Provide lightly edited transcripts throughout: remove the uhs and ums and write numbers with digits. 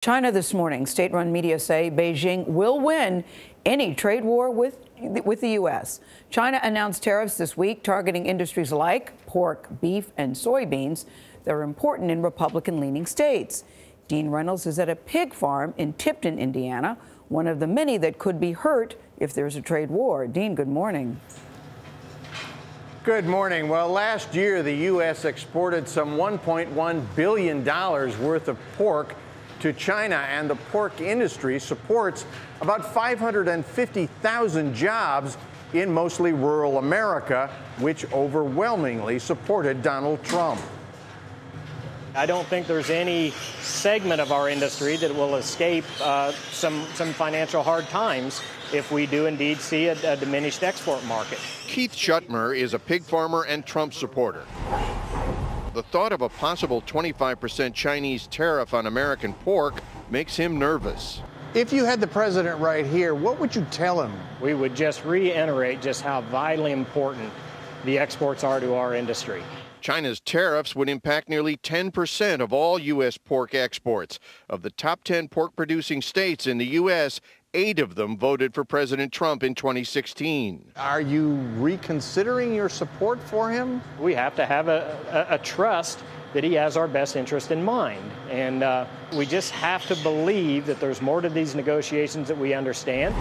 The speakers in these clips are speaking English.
China this morning, state-run media say Beijing will win any trade war with the U.S. China announced tariffs this week targeting industries like pork, beef, and soybeans that are important in Republican-leaning states. Dean Reynolds is at a pig farm in Tipton, Indiana, one of the many that could be hurt if there's a trade war. Dean, good morning. Good morning. Well, last year, the U.S. exported some $1.1 billion worth of pork to China, and the pork industry supports about 550,000 jobs in mostly rural America, which overwhelmingly supported Donald Trump. I don't think there's any segment of our industry that will escape some financial hard times if we do indeed see a diminished export market. Keith Schuttmer is a pig farmer and Trump supporter. The thought of a possible 25% Chinese tariff on American pork makes him nervous. If you had the president right here, what would you tell him? We would just reiterate just how vitally important the exports are to our industry. China's tariffs would impact nearly 10% of all U.S. pork exports. Of the top 10 pork-producing states in the U.S., 8 of them voted for President Trump in 2016. Are you reconsidering your support for him? We have to have a trust that he has our best interest in mind. And we just have to believe that there's more to these negotiations that we understand.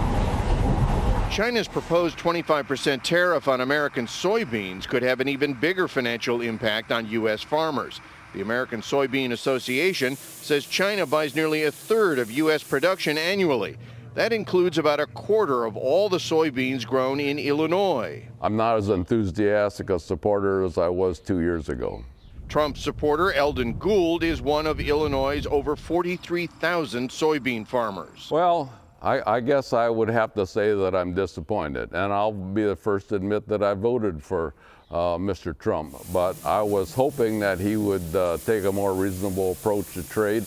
China's proposed 25% tariff on American soybeans could have an even bigger financial impact on U.S. farmers. The American Soybean Association says China buys nearly a third of U.S. production annually. That includes about a quarter of all the soybeans grown in Illinois. I'm not as enthusiastic a supporter as I was 2 years ago. Trump supporter Eldon Gould is one of Illinois' over 43,000 soybean farmers. Well, I guess I would have to say that I'm disappointed, and I'll be the first to admit that I voted for Mr. Trump, but I was hoping that he would take a more reasonable approach to trade.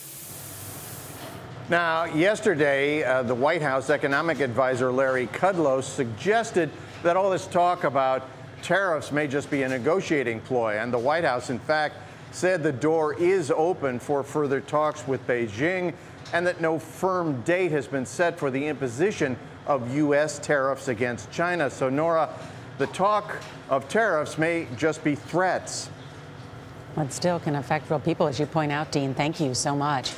Now, yesterday, the White House economic advisor Larry Kudlow suggested that all this talk about tariffs may just be a negotiating ploy, and the White House, in fact, said the door is open for further talks with Beijing, and that no firm date has been set for the imposition of U.S. tariffs against China. So, Norah, the talk of tariffs may just be threats. But still can affect real people, as you point out, Dean. Thank you so much.